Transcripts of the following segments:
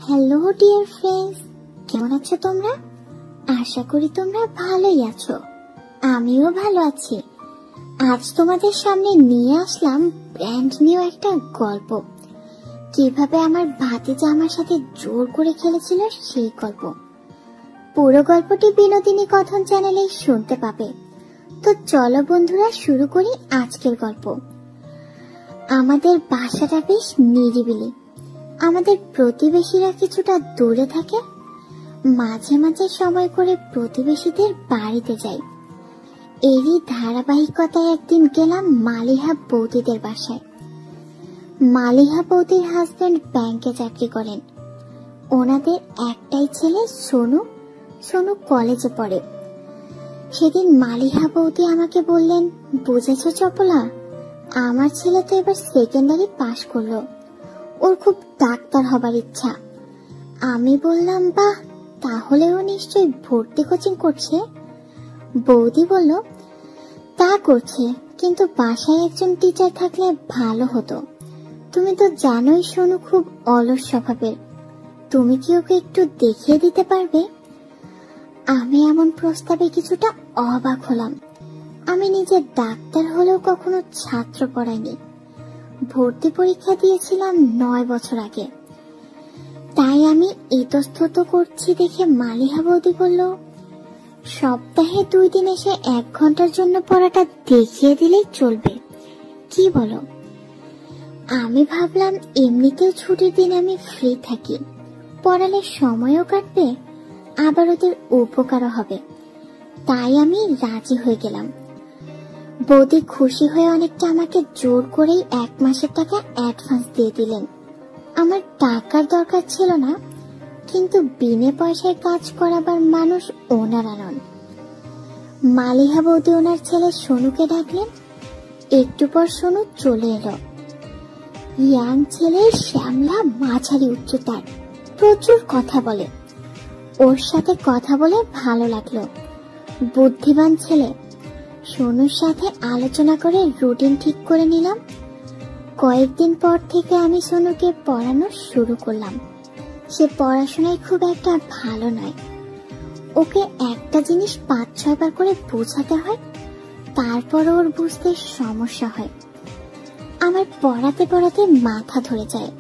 Hello dear friends, কেমন আছো তোমরা? আশা করি তোমরা ভালোই আছো। আমিও ভালো আছি। আজ তোমাদের সামনে নিয়ে আসলাম ব্র্যান্ড নিউ একটা গল্প। কিভাবে আমার ভাতিজা আমার সাথে জোর করে খেলেছিল সেই গল্প। পুরো গল্পটি বিনোদিনী কথন চ্যানেলে শুনতে পাবে। তো চলো বন্ধুরা, শুরু করি আজকের গল্প। আমাদের বাসাটা বেশ নিরিবিলি। আমাদের প্রতিবেশীরা কিছুটা দূরে থাকে। মাঝে মাঝে সময় করে প্রতিবেশীদের বাড়িতে যাই। এরই ধারাবাহিকতায় একদিন গেলাম মালিহা বৌদিদের বাসায়। মালিহা বৌদির হাজবেন্ড ব্যাংকে চাকরি করেন। ওনাদের একটাই ছেলে সোনু। সোনু কলেজে পড়ে। সেদিন মালিহা বৌদি আমাকে বললেন, বুঝেছো চপলা, আমার ছেলে তো এবার সেকেন্ডারি পাশ করলো, ওর খুব ডাক্তার হবার ইচ্ছা। আমি বললাম, বাহ, তাহলে ও নিশ্চয়ই ভর্তি কোচিং করছে। বৌদি বলল, তা করছে, কিন্তু বাসায় একজন টিচার থাকলে ভালো হতো। তুমি তো জানোই সোনু খুব অলস স্বভাবের। তুমি কি ওকে একটু দেখিয়ে দিতে পারবে? আমি এমন প্রস্তাবে কিছুটা অবাক হলাম। আমি নিজে ডাক্তার হলেও কখনো ছাত্র পড়াইনি। ভর্তি পরীক্ষা দিয়েছিলাম 9 বছর আগে। তাই আমি ইতস্তত করছি দেখে মালিহা বৌদি বলল, সপ্তাহে 2 দিন এসে 1 ঘন্টার জন্য পড়াটা দেখিয়ে দিলেই চলবে, কি বলো? আমি ভাবলাম এমনিতেও ছুটির দিন আমি ফ্রি থাকি, পড়ালে সময়ও কাটবে, আবার ওদের উপকারও হবে। তাই আমি রাজি হয়ে গেলাম। বৌদি খুশি হয়ে অনেকটা আমাকে জোর করেই 1 মাসের টাকা অ্যাডভান্স দিয়ে দিলেন। আমার টাকার দরকার ছিল না, কিন্তু বিনে পয়সায় কাজ করাবার মানুষ ওনারা নন। মালিহা বৌদি ওনার ছেলে সোনুকে ডাকলেন। একটু পর সোনু চলে এলো। ইয়াং ছেলে, শ্যামলা, মাঝারি উচ্চতার, প্রচুর কথা বলে। ওর সাথে কথা বলে ভালো লাগলো। বুদ্ধিমান ছেলে। সোনুর সাথে আলোচনা করে রুটিন ঠিক করে নিলাম। কয়েকদিন পর থেকে আমি সোনুকে পড়ানো শুরু করলাম। সে পড়াশোনায় খুব একটা ভালো নয়। ওকে একটা জিনিস 5-6 বার করে বোঝাতে হয়, তারপর ওর বুঝতে সমস্যা হয়। আমার পড়াতে পড়াতে মাথা ধরে যায়।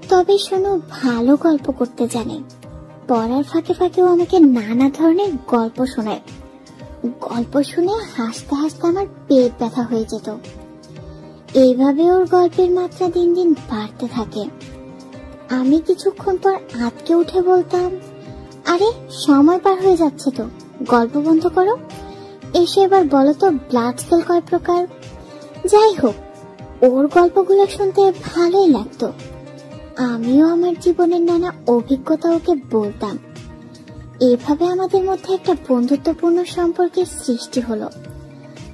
তবে সোনু ভালো গল্প করতে জানে। পড়ার ফাঁকে ফাঁকেও আমাকে নানা ধরনের গল্প শোনায়। গল্প শুনে হাসতে হাসতে আমার পেট ব্যথা হয়ে যেত। এইভাবে ওর গল্পের মাত্রা দিন দিন বাড়তে থাকে। আমি কিছুক্ষণ পর আটকে উঠে বলতাম, আরে সময় পার হয়ে যাচ্ছে তো, গল্প বন্ধ করো। এসে এবার বলো তো ব্লাড সেল কয় প্রকার। যাই হোক, ওর গল্পগুলো শুনতে ভালোই লাগতো। আমিও আমার জীবনের নানা অভিজ্ঞতা ওকে বলতাম। এভাবে আমাদের মধ্যে একটা বন্ধুত্বপূর্ণ সম্পর্কের সৃষ্টি হলো।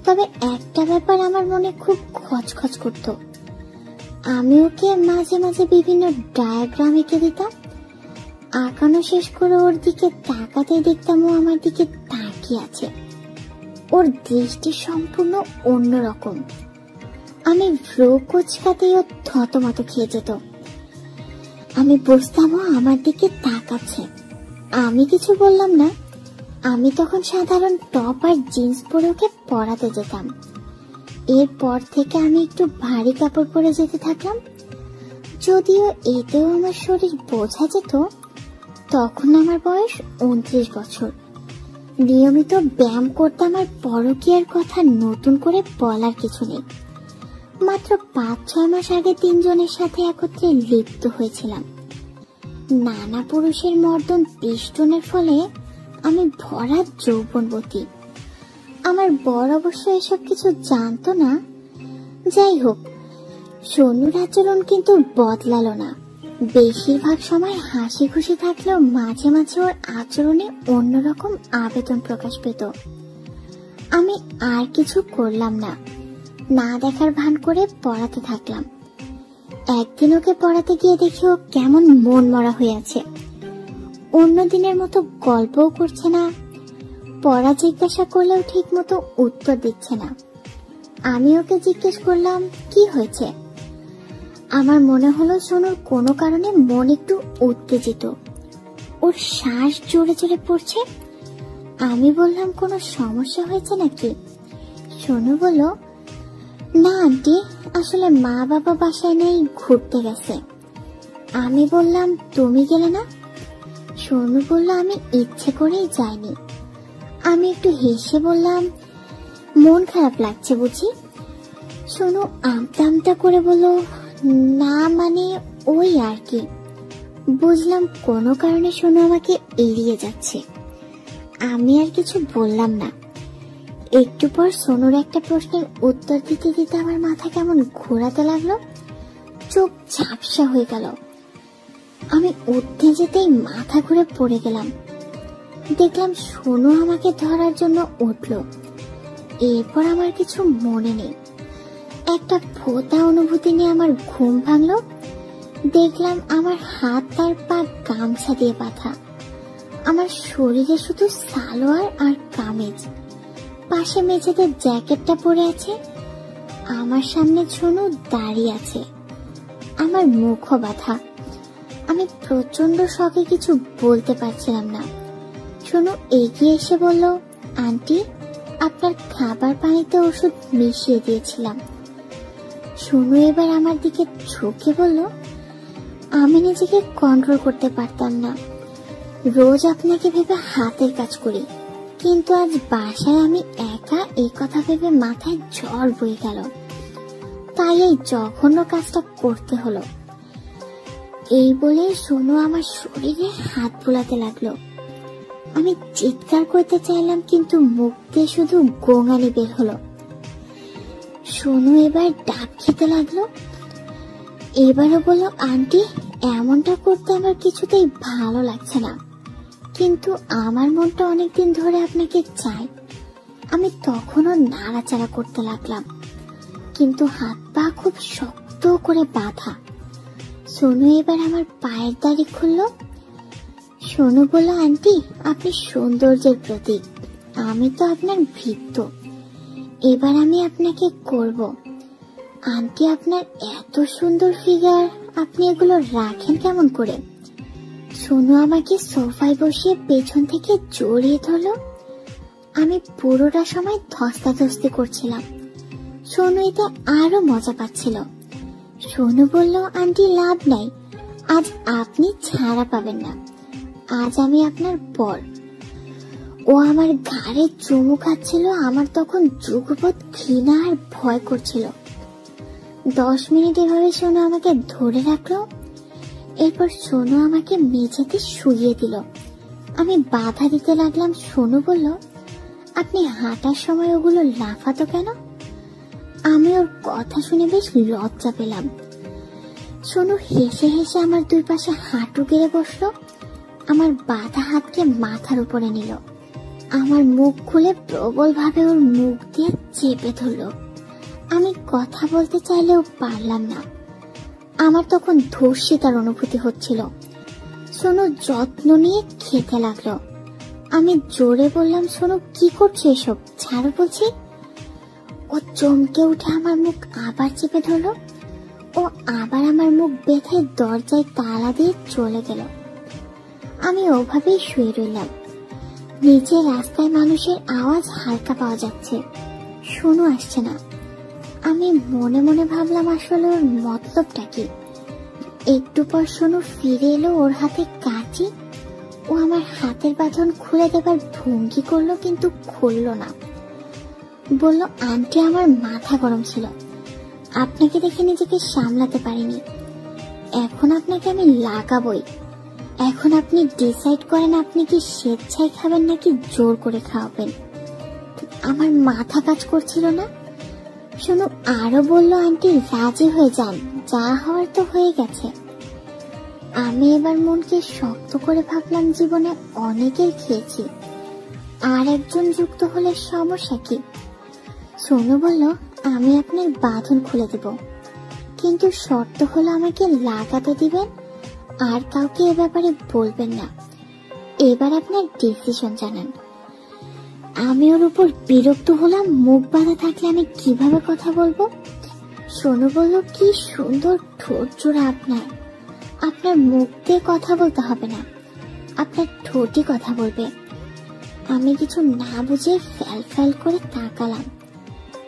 তবে একটা ব্যাপার আমার মনে খুব খচখচ করত। আমি ওকে মাঝে মাঝে বিভিন্ন ডায়াগ্রাম এঁকে দিতাম। আঁকানো শেষ করে ওর দিকে তাকাতেই দেখতাম ও আমার দিকে তাকিয়ে আছে। ওর দৃষ্টি সম্পূর্ণ অন্যরকম। আমি ভ্রু কুঁচকাতেই ও থতমত খেয়ে যেত। আমি বুঝতাম ও আমার দিকে তাকাচ্ছে। আমি কিছু বললাম না। আমি তখন সাধারণ টপ আর জিন্স পরে ওকে পড়াতে যেতাম। এরপর থেকে আমি একটু ভারী কাপড় পরে যেতে থাকলাম। যদিও এতেও আমার শরীর বোঝা যেত। তখন আমার বয়স 29 বছর। নিয়মিত ব্যায়াম করতাম আর পরকীয়ার কথা নতুন করে বলার কিছু নেই। মাত্র 5-6 মাস আগে 3 জনের সাথে একত্রে লিপ্ত হয়েছিলাম। নানা পুরুষের মর্দন পিষ্টনের ফলে আমি ভরা যৌবনবতী। আমার বর অবশ্য এসব কিছু জানতো না। যাই হোক, সোনুর আচরণ কিন্তু বদলালো না। বেশিরভাগ সময় হাসি খুশি থাকলেও মাঝে মাঝে ওর আচরণে অন্যরকম আবেদন প্রকাশ পেত। আমি আর কিছু করলাম না, না দেখার ভান করে পড়াতে থাকলাম। একদিন ওকে পড়াতে গিয়ে দেখি ও কেমন মন মরা হয়ে আছে। অন্য দিনের মতো গল্পও করছে না, পড়া জিজ্ঞাসা করলেও ঠিক মতো উত্তর দিচ্ছে না। আমি ওকে জিজ্ঞেস করলাম, কি হয়েছে? আমার মনে হলো সোনুর কোনো কারণে মন একটু উত্তেজিত, ওর শ্বাস জোরে জোরে পড়ছে। আমি বললাম, কোনো সমস্যা হয়েছে নাকি? সোনু বলল, না আন্টি, আসলে মা বাবা বাসায় নেই, ঘুরতে গেছে। আমি বললাম, তুমি গেলে না? সোনু বলল, আমি ইচ্ছে করেই যাইনি। আমি একটু হেসে বললাম, মন খারাপ লাগছে বুঝি? সোনু আমতা আমতা করে বলল, না মানে ওই আর কি। বুঝলাম কোনো কারণে সোনু আমাকে এড়িয়ে যাচ্ছে। আমি আর কিছু বললাম না। একটু পর সোনুর একটা প্রশ্নের উত্তর দিতে দিতে আমার মাথা কেমন ঘোরাতে লাগলো, চোখ ঝাপসা হয়ে গেল। আমি উঠতে যেতেই মাথা ঘুরে পড়ে গেলাম। দেখলাম সোনু আমাকে ধরার জন্য উঠলো। এরপর আমার কিছু মনে নেই। একটা ভোঁতা অনুভূতি নিয়ে আমার ঘুম ভাঙলো। দেখলাম আমার হাত আর পা গামছা দিয়ে বাঁধা। আমার শরীরে শুধু সালোয়ার আর কামিজ, পাশে মেঝেতে জ্যাকেটটা পরে আছে। আমার সামনে সোনু দাঁড়িয়ে আছে, আমার মুখও বাঁধা। আমি প্রচন্ড শখে কিছু বলতে পারছিলাম না। সোনু এগিয়ে এসে বলল, আন্টি, আপনার খাবার পানিতে ওষুধ মিশিয়ে দিয়েছিলাম। সোনু এবার আমার দিকে ঝুঁকে বলল, আমি নিজেকে কন্ট্রোল করতে পারতাম না। রোজ আপনাকে ভেবে হাতের কাজ করি, কিন্তু আজ বাসায় আমি একা, এই কথা ভেবে মাথায় জ্বর বয়ে গেল। তাই এই জঘন্য কাজটা করতে হলো। এই বলে সোনু আমার শরীরে হাত বুলাতে লাগলো। আমি চিৎকার করতে চাইলাম, কিন্তু মুখ দিয়ে শুধু গোঙানি বের হলো। সোনু এবার ডাক খেতে লাগলো। এবারও বলল, আন্টি, এমনটা করতে আমার কিছুতেই ভালো লাগছে না, কিন্তু আমার মনটা অনেকদিন ধরে আপনাকে চাই। আমি তখনও নাড়াচাড়া করতে লাগলাম, কিন্তু হাত পা খুব শক্ত করে বাঁধা। সোনু এবার আমার পায়ের দাড়ি খুললো। সোনু বলল, আন্টি, আপনি সৌন্দর্যের প্রতীক, আমি তো আপনার ভৃত্য। এবার আমি আপনাকে করব। আন্টি, আপনার এত সুন্দর ফিগার, আপনি এগুলো রাখেন কেমন করে? সোনু আমাকে সোফায় বসিয়ে পেছন থেকে জড়িয়ে ধরলো। আমি পুরোটা সময় ধস্তাধস্তি করছিলাম। সোনু এতে আরো মজা পাচ্ছিল। সোনু বলল, আন্টি, লাভ নাই, আজ আপনি ছাড়া পাবেন না। আজ আমি আপনার পর। ও আমার ঘাড়ে চুমু খাচ্ছিল। আমার তখন যুগপৎ ঘৃণা আর ভয় করছিল। 10 মিনিট এভাবে সোনু আমাকে ধরে রাখলো। এরপর সোনু আমাকে মেঝেতে শুইয়ে দিল। আমি বাধা দিতে লাগলাম। সোনু বলল, আপনি হাঁটার সময় ওগুলো লাফাতো কেন? আমি ওর কথা শুনে বেশ লজ্জা পেলাম। সোনু হেসে হেসে আমার দুই পাশে হাঁটু গেড়ে বসলো। আমার বাঁধা হাতকে মাথার উপরে নিল। আমার মুখ খুলে প্রবল ভাবে ওর মুখ দিয়ে চেপে ধরলো। আমি কথা বলতে চাইলেও পারলাম না। আমার তখন ধর্ষিতার অনুভূতি হচ্ছিল। সোনু যত্ন নিয়ে খেতে লাগলো। আমি জোরে বললাম, সোনু, কি করছো এসব? ছাড়ো বলছি। ও চমকে উঠে আমার মুখ আবার চেপে ধরলো। ও আবার আমার মুখ বেঁধে দরজায় তালা দিয়ে চলে গেল। আমি ওভাবেই শুয়ে রইলাম। নিচে রাস্তায় মানুষের আওয়াজ হালকা পাওয়া যাচ্ছে, সোনু আসছে না। আমি মনে মনে ভাবলাম, আসলে ওর মতলবটা কি? একটু পর সোনু ফিরে এলো, ওর হাতে কাঁচি। ও আমার হাতের বাঁধন খুলে দেবার ভঙ্গি করলো, কিন্তু খুললো না। বলল, আন্টি, আমার মাথা গরম ছিল, আপনাকে দেখে নিজেকে সামলাতে পারিনি। এখন আপনাকে আমি লাগাবই। এখন আপনি ডিসাইড করেন, আপনি কি স্বেচ্ছায় খাবেন নাকি জোর করে খাওয়াবেন। আমার মাথা কাজ করছিল না। সোনু আরো বলল, আন্টি, রাজি হয়ে যান, যা হওয়ার তো হয়ে গেছে। আমি এবার মনকে শক্ত করে ভাবলাম, জীবনে অনেকেই খেয়েছি, আর একজন যুক্ত হলে সমস্যা কি? সোনু বলল, আমি আপনার বাঁধন খুলে দেব, কিন্তু শর্ত হলো আমাকে লাগাতে দিবেন আর কাউকে এ ব্যাপারে বলবেন না। এবার আপনার ডিসিশন জানান। আমি ওর উপর বিরক্ত হলাম। মুখ বাঁধা থাকলে আমি কিভাবে কথা বলবো? সোনু বলল, কি সুন্দর ঠোঁট জোড়া আপনার, আপনার মুখ দিয়ে কথা বলতে হবে না, আপনার ঠোঁটই কথা বলবে। আমি কিছু না বুঝে ফ্যাল ফ্যাল করে তাকালাম।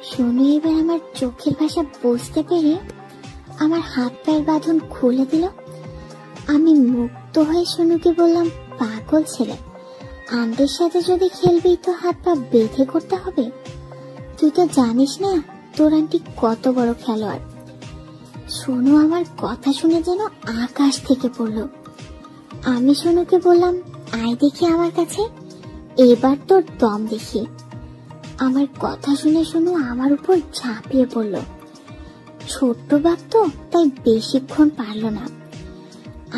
সোনু এবার আমার চোখের ভাষা বুঝতে পেরে আমার হাত পায়ের বাঁধন খুলে দিল। আমি মুক্ত হয়ে সোনুকে বললাম, পাগল ছেলে, আন্টির সাথে যদি খেলবি তো হাত পা বেঁধে করতে হবে। তুই তো জানিস না তোর আন্টি কত বড় খেলোয়াড়। সোনু আমার কথা শুনে যেন আকাশ থেকে পড়ল। আমি সোনুকে বললাম, আয় দেখি আমার কাছে, এবার তোর দম দেখি। আমার কথা শুনে সোনু আমার উপর ঝাঁপিয়ে পড়ল। ছোট্ট বাঘ তো, তাই বেশিক্ষণ পারল না।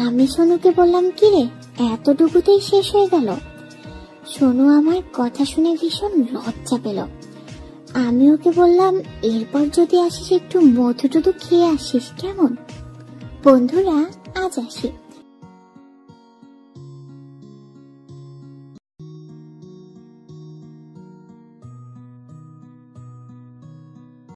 আমি সোনুকে বললাম, কি রে, এতটুকুতেই শেষ হয়ে গেল? সোনু আমার কথা শুনে ভীষণ লজ্জা পেল। আমি ওকে বললাম, এরপর যদি আসিস একটু মধু টধু খেয়ে আসিস, কেমন? বন্ধুরা, আজ আসি।